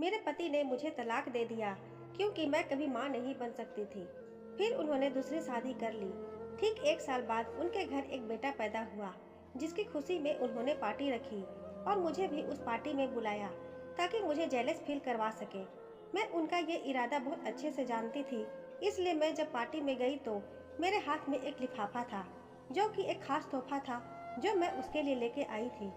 मेरे पति ने मुझे तलाक दे दिया क्योंकि मैं कभी माँ नहीं बन सकती थी। फिर उन्होंने दूसरी शादी कर ली। ठीक 1 साल बाद उनके घर एक बेटा पैदा हुआ, जिसकी खुशी में उन्होंने पार्टी रखी और मुझे भी उस पार्टी में बुलाया ताकि मुझे जेलस फील करवा सके। मैं उनका ये इरादा बहुत अच्छे से जानती थी, इसलिए मैं जब पार्टी में गई तो मेरे हाथ में एक लिफाफा था, जो कि एक खास तोहफा था जो मैं उसके लिए लेके आई थी।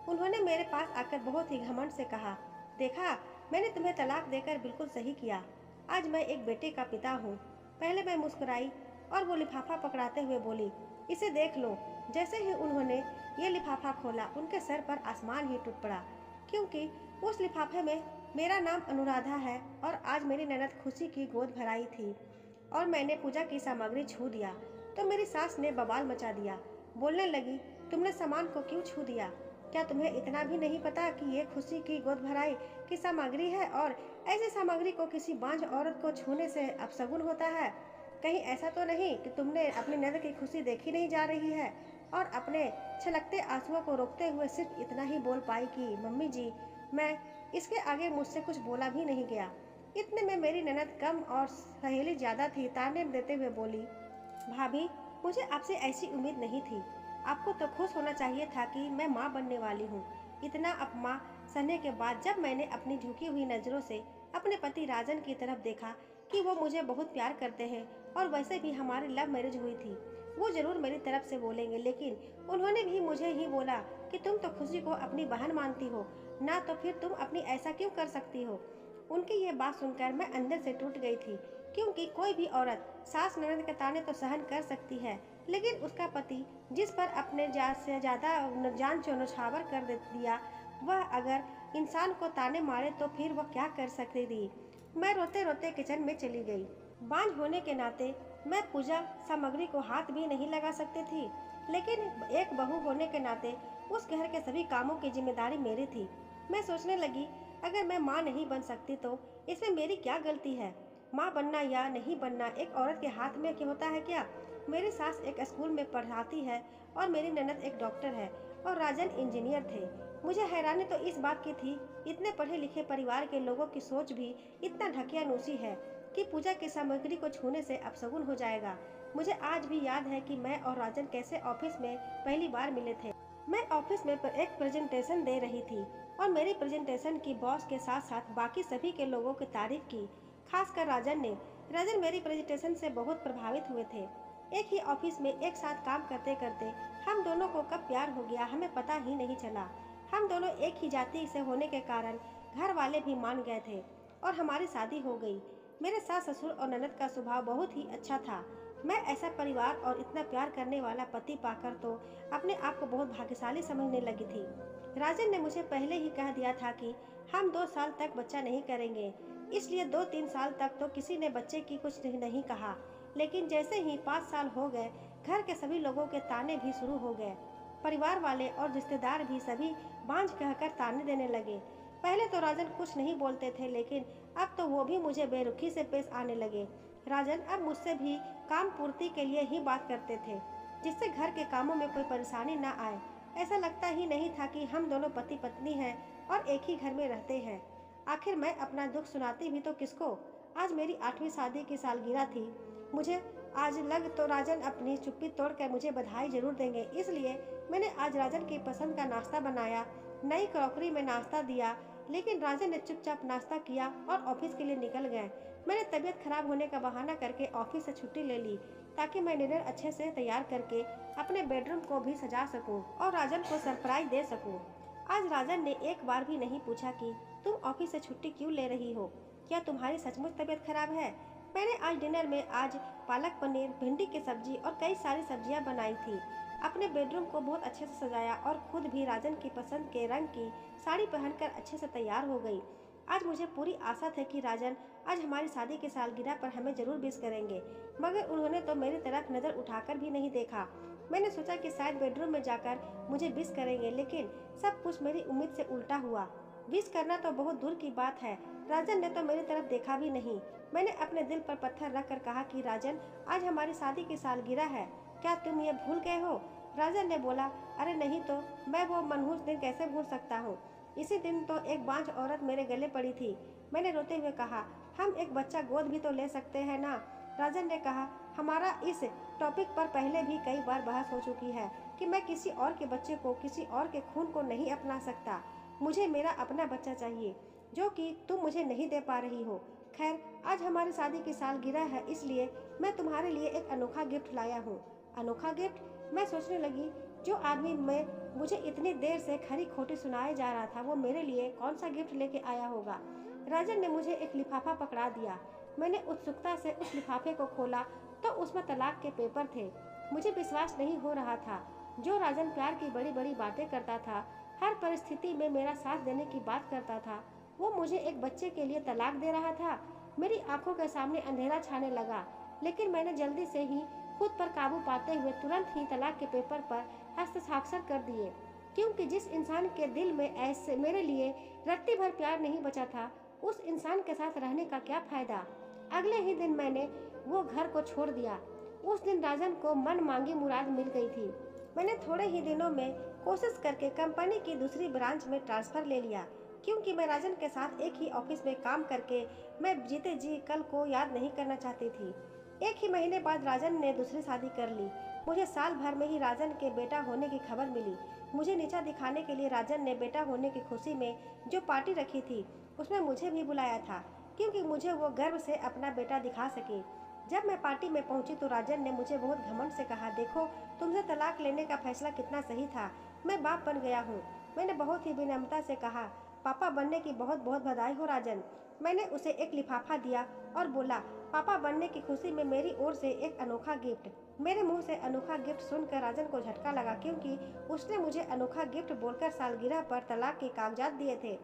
उन्होंने मेरे पास आकर बहुत ही घमंड से कहा, देखा, मैंने तुम्हें तलाक देकर बिल्कुल सही किया। आज मैं एक बेटे का पिता हूँ। पहले मैं मुस्कुराई और वो लिफाफा पकड़ाते हुए बोली, इसे देख लो। जैसे ही उन्होंने ये लिफाफा खोला, उनके सर पर आसमान ही टूट पड़ा, क्योंकि उस लिफाफे में मेरा नाम अनुराधा है और आज मेरी ननद खुशी की गोद भराई थी और मैंने पूजा की सामग्री छू दिया तो मेरी सास ने बवाल मचा दिया। बोलने लगी, तुमने सामान को क्यों छू दिया? क्या तुम्हें इतना भी नहीं पता कि ये खुशी की गोद भराई की सामग्री है और ऐसी सामग्री को किसी बांझ औरत को छूने से अपशगुन होता है? कहीं ऐसा तो नहीं कि तुमने अपनी ननद की खुशी देखी नहीं जा रही है? और अपने छलकते आंसुओं को रोकते हुए सिर्फ इतना ही बोल पाई कि मम्मी जी, मैं इसके आगे मुझसे कुछ बोला भी नहीं गया। इतने में मेरी ननद कम और सहेली ज्यादा थी, ताने देते हुए बोली, भाभी, मुझे आपसे ऐसी उम्मीद नहीं थी। आपको तो खुश होना चाहिए था कि मैं माँ बनने वाली हूँ। इतना अपमान सहने के बाद जब मैंने अपनी झुकी हुई नज़रों से अपने पति राजन की तरफ देखा कि वो मुझे बहुत प्यार करते हैं और वैसे भी हमारी लव मैरिज हुई थी, वो जरूर मेरी तरफ से बोलेंगे, लेकिन उन्होंने भी मुझे ही बोला कि तुम तो खुशी को अपनी बहन मानती हो ना, तो फिर तुम अपनी ऐसा क्यों कर सकती हो? उनकी ये बात सुनकर मैं अंदर से टूट गई थी, क्योंकि कोई भी औरत सास ननद के ताने तो सहन कर सकती है, लेकिन उसका पति जिस पर अपने से ज्यादा जान न्यौछावर कर दिया, वह अगर इंसान को ताने मारे तो फिर वह क्या कर सकती थी? मैं रोते रोते किचन में चली गई। बांझ होने के नाते मैं पूजा सामग्री को हाथ भी नहीं लगा सकती थी, लेकिन एक बहू होने के नाते उस घर के सभी कामों की जिम्मेदारी मेरी थी। मैं सोचने लगी, अगर मैं माँ नहीं बन सकती तो इसमें मेरी क्या गलती है? माँ बनना या नहीं बनना एक औरत के हाथ में क्या होता है क्या? मेरी सास एक स्कूल में पढ़ाती है और मेरी ननद एक डॉक्टर है और राजन इंजीनियर थे। मुझे हैरानी तो इस बात की थी, इतने पढ़े लिखे परिवार के लोगों की सोच भी इतना ढकियानुसी है कि पूजा की सामग्री को छूने से अपशगुन हो जाएगा। मुझे आज भी याद है कि मैं और राजन कैसे ऑफिस में पहली बार मिले थे। मैं ऑफिस में एक प्रेजेंटेशन दे रही थी और मेरी प्रेजेंटेशन की बॉस के साथ साथ बाकी सभी के लोगों की तारीफ की, खासकर राजन ने। राजन मेरी प्रेजेंटेशन से बहुत प्रभावित हुए थे। एक ही ऑफिस में एक साथ काम करते करते हम दोनों को कब प्यार हो गया हमें पता ही नहीं चला। हम दोनों एक ही जाति से होने के कारण घर वाले भी मान गए थे और हमारी शादी हो गई। मेरे सास ससुर और ननद का स्वभाव बहुत ही अच्छा था। मैं ऐसा परिवार और इतना प्यार करने वाला पति पाकर तो अपने आप को बहुत भाग्यशाली समझने लगी थी। राजन ने मुझे पहले ही कह दिया था कि हम 2 साल तक बच्चा नहीं करेंगे, इसलिए 2-3 साल तक तो किसी ने बच्चे की कुछ नहीं कहा। लेकिन जैसे ही 5 साल हो गए, घर के सभी लोगों के ताने भी शुरू हो गए। परिवार वाले और रिश्तेदार भी सभी बांझ कहकर ताने देने लगे। पहले तो राजन कुछ नहीं बोलते थे, लेकिन अब तो वो भी मुझे बेरुखी से पेश आने लगे। राजन अब मुझसे भी काम पूर्ति के लिए ही बात करते थे, जिससे घर के कामों में कोई परेशानी न आए। ऐसा लगता ही नहीं था कि हम दोनों पति पत्नी हैं और एक ही घर में रहते हैं। आखिर मैं अपना दुख सुनाती भी तो किसको? आज मेरी 8वीं शादी की सालगिरह थी। मुझे आज लग तो राजन अपनी चुप्पी तोड़कर मुझे बधाई जरूर देंगे, इसलिए मैंने आज राजन की पसंद का नाश्ता बनाया, नई क्रॉकरी में नाश्ता दिया, लेकिन राजन ने चुपचाप नाश्ता किया और ऑफिस के लिए निकल गए। मैंने तबीयत खराब होने का बहाना करके ऑफिस से छुट्टी ले ली ताकि मैं डिनर अच्छे से तैयार करके अपने बेडरूम को भी सजा सकूं और राजन को सरप्राइज दे सकूं। आज राजन ने एक बार भी नहीं पूछा कि तुम ऑफिस से छुट्टी क्यों ले रही हो, क्या तुम्हारी सचमुच तबीयत खराब है? मैंने आज डिनर में आज पालक पनीर, भिंडी की सब्जी और कई सारी सब्जियां बनाई थी। अपने बेडरूम को बहुत अच्छे से सजाया और खुद भी राजन की पसंद के रंग की साड़ी पहनकर अच्छे से तैयार हो गई। आज मुझे पूरी आशा थी कि राजन आज हमारी शादी की सालगिरह पर हमें जरूर विश करेंगे, मगर उन्होंने तो मेरी तरफ नजर उठाकर भी नहीं देखा। मैंने सोचा कि शायद बेडरूम में जाकर मुझे विश करेंगे, लेकिन सब कुछ मेरी उम्मीद से उल्टा हुआ। विश करना तो बहुत दूर की बात है, राजन ने तो मेरी तरफ देखा भी नहीं। मैंने अपने दिल पर पत्थर रखकर कहा कि राजन, आज हमारी शादी की सालगिरह है, क्या तुम ये भूल गए हो? राजन ने बोला, अरे नहीं तो मैं वो मनहूस दिन कैसे भूल सकता हूँ। इसी दिन तो एक बांझ औरत मेरे गले पड़ी थी। मैंने रोते हुए कहा, हम एक बच्चा गोद भी तो ले सकते हैं ना। राजन ने कहा, हमारा इस टॉपिक पर पहले भी कई बार बहस हो चुकी है कि मैं किसी और के बच्चे को, किसी और के खून को नहीं अपना सकता। मुझे मेरा अपना बच्चा चाहिए, जो कि तुम मुझे नहीं दे पा रही हो। खैर, आज हमारी शादी की सालगिरह है, इसलिए मैं तुम्हारे लिए एक अनोखा गिफ्ट लाया हूँ। अनोखा गिफ्ट? मैं सोचने लगी, जो आदमी मैं मुझे इतनी देर से खरी खोटी सुनाए जा रहा था, वो मेरे लिए कौन सा गिफ्ट लेके आया होगा। राजन ने मुझे एक लिफाफा पकड़ा दिया। मैंने उत्सुकता से उस लिफाफे को खोला तो उसमें तलाक के पेपर थे। मुझे विश्वास नहीं हो रहा था। जो राजन प्यार की बड़ी बड़ी बातें करता था, हर परिस्थिति में मेरा साथ देने की बात करता था, वो मुझे एक बच्चे के लिए तलाक दे रहा था। मेरी आंखों के सामने अंधेरा छाने लगा, लेकिन मैंने जल्दी से ही खुद पर काबू पाते हुए तुरंत ही तलाक के पेपर पर हस्ताक्षर कर दिए, क्योंकि जिस इंसान के दिल में ऐसे मेरे लिए रत्ती भर प्यार नहीं बचा था, उस इंसान के साथ रहने का क्या फायदा। अगले ही दिन मैंने वो घर को छोड़ दिया। उस दिन राजन को मन मांगी मुराद मिल गई थी। मैंने थोड़े ही दिनों में कोशिश करके कंपनी की दूसरी ब्रांच में ट्रांसफर ले लिया, क्योंकि मैं राजन के साथ एक ही ऑफिस में काम करके मैं जीते जी कल को याद नहीं करना चाहती थी। एक ही महीने बाद राजन ने दूसरी शादी कर ली। मुझे साल भर में ही राजन के बेटा होने की खबर मिली। मुझे नीचा दिखाने के लिए राजन ने बेटा होने की खुशी में जो पार्टी रखी थी, उसमें मुझे भी बुलाया था, क्योंकि मुझे वो गर्व से अपना बेटा दिखा सके। जब मैं पार्टी में पहुंची तो राजन ने मुझे बहुत घमंड से कहा, देखो तुमसे तलाक लेने का फैसला कितना सही था, मैं बाप बन गया हूँ। मैंने बहुत ही विनम्रता से कहा, पापा बनने की बहुत बहुत बधाई हो राजन। मैंने उसे एक लिफाफा दिया और बोला, पापा बनने की खुशी में मेरी ओर से एक अनोखा गिफ्ट। मेरे मुंह से अनोखा गिफ्ट सुनकर राजन को झटका लगा, क्योंकि उसने मुझे अनोखा गिफ्ट बोलकर सालगिरह पर तलाक के कागजात दिए थे।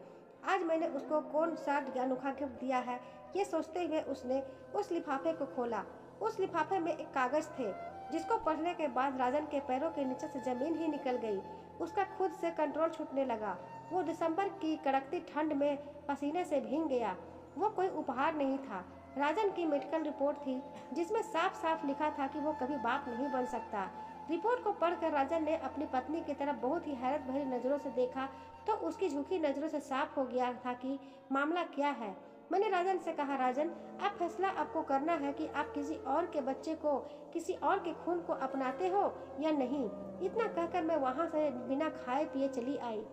आज मैंने उसको कौन सा अनोखा गिफ्ट दिया है, ये सोचते हुए उसने उस लिफाफे को खोला। उस लिफाफे में एक कागज थे, जिसको पढ़ने के बाद राजन के पैरों के नीचे से जमीन ही निकल गई। उसका खुद से कंट्रोल छूटने लगा। वो दिसंबर की कड़कती ठंड में पसीने से भीग गया। वो कोई उपहार नहीं था, राजन की मेडिकल रिपोर्ट थी, जिसमें साफ साफ लिखा था कि वो कभी बाप नहीं बन सकता। रिपोर्ट को पढ़कर राजन ने अपनी पत्नी की तरफ बहुत ही हैरत भरी नजरों से देखा, तो उसकी झुकी नजरों से साफ हो गया था कि मामला क्या है। मैंने राजन से कहा, राजन, अब फैसला आपको करना है कि आप किसी और के बच्चे को, किसी और के खून को अपनाते हो या नहीं। इतना कहकर मैं वहाँ से बिना खाए पिए चली आई।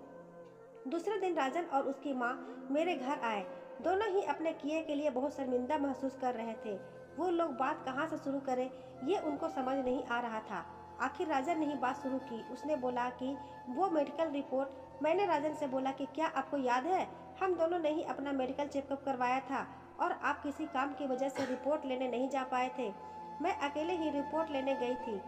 दूसरे दिन राजन और उसकी माँ मेरे घर आए। दोनों ही अपने किए के लिए बहुत शर्मिंदा महसूस कर रहे थे। वो लोग बात कहाँ से शुरू करें, ये उनको समझ नहीं आ रहा था। आखिर राजन ने ही बात शुरू की। उसने बोला कि वो मेडिकल रिपोर्ट। मैंने राजन से बोला कि क्या आपको याद है, हम दोनों ने ही अपना मेडिकल चेकअप करवाया था और आप किसी काम की वजह से रिपोर्ट लेने नहीं जा पाए थे। मैं अकेले ही रिपोर्ट लेने गई थी।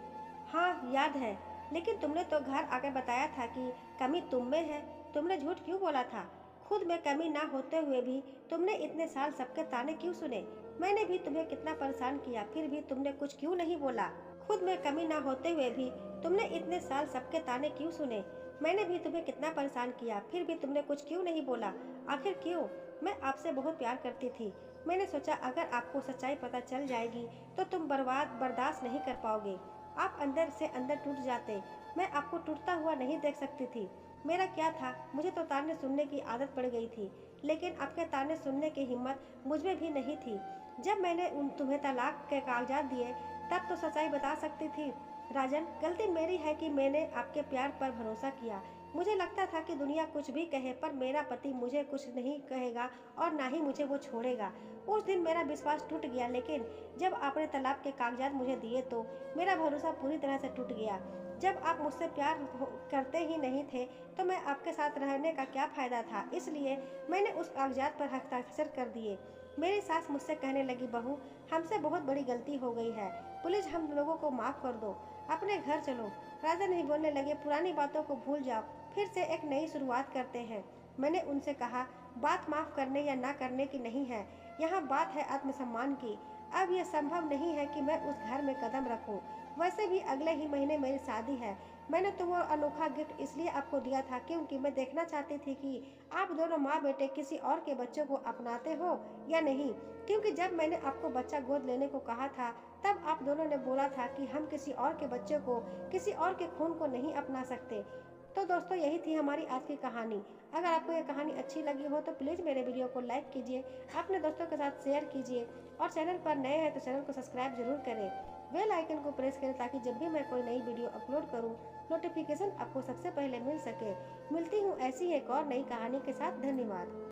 हाँ याद है, लेकिन तुमने तो घर आकर बताया था कि कमी तुम में है। तुमने झूठ क्यों बोला था? खुद में कमी ना होते हुए भी तुमने इतने साल सबके ताने क्यों सुने? मैंने भी तुम्हें कितना परेशान किया, फिर भी तुमने कुछ क्यों नहीं बोला? खुद में कमी ना होते हुए भी तुमने इतने साल सबके ताने क्यों सुने? मैंने भी तुम्हें कितना परेशान किया, फिर भी तुमने कुछ क्यों नहीं बोला? आखिर क्यों? मैं आपसे बहुत प्यार करती थी। मैंने सोचा अगर आपको सच्चाई पता चल जाएगी तो तुम बर्दाश्त नहीं कर पाओगे। आप अंदर से अंदर टूट जाते। मैं आपको टूटता हुआ नहीं देख सकती थी। मेरा क्या था, मुझे तो ताने सुनने की आदत पड़ गई थी, लेकिन आपके ताने सुनने की हिम्मत मुझमें भी नहीं थी। जब मैंने तुम्हें तलाक के कागजात दिए, तब तो सच्चाई बता सकती थी। राजन, गलती मेरी है कि मैंने आपके प्यार पर भरोसा किया। मुझे लगता था कि दुनिया कुछ भी कहे, पर मेरा पति मुझे कुछ नहीं कहेगा और ना ही मुझे वो छोड़ेगा। उस दिन मेरा विश्वास टूट गया, लेकिन जब आपने तलाक के कागजात मुझे दिए तो मेरा भरोसा पूरी तरह से टूट गया। जब आप मुझसे प्यार करते ही नहीं थे तो मैं आपके साथ रहने का क्या फ़ायदा था? इसलिए मैंने उस कागजात पर हस्ताक्षर कर दिए। मेरी सास मुझसे कहने लगी, बहू, हमसे बहुत बड़ी गलती हो गई है, प्लीज हम लोगों को माफ़ कर दो, अपने घर चलो। राजा नहीं बोलने लगे, पुरानी बातों को भूल जाओ, फिर से एक नई शुरुआत करते हैं। मैंने उनसे कहा, बात माफ़ करने या ना करने की नहीं है, यहाँ बात है आत्मसम्मान की। अब यह संभव नहीं है कि मैं उस घर में कदम रखूं। वैसे भी अगले ही महीने मेरी शादी है। मैंने तो वो अनोखा गिफ्ट इसलिए आपको दिया था क्योंकि मैं देखना चाहती थी कि आप दोनों माँ बेटे किसी और के बच्चों को अपनाते हो या नहीं। क्योंकि जब मैंने आपको बच्चा गोद लेने को कहा था, तब आप दोनों ने बोला था कि हम किसी और के बच्चे को, किसी और के खून को नहीं अपना सकते। तो दोस्तों यही थी हमारी आज की कहानी। अगर आपको यह कहानी अच्छी लगी हो तो प्लीज़ मेरे वीडियो को लाइक कीजिए, अपने दोस्तों के साथ शेयर कीजिए और चैनल पर नए हैं तो चैनल को सब्सक्राइब जरूर करें। बेल आइकन को प्रेस करें ताकि जब भी मैं कोई नई वीडियो अपलोड करूं, नोटिफिकेशन आपको सबसे पहले मिल सके। मिलती हूँ ऐसी एक और नई कहानी के साथ। धन्यवाद।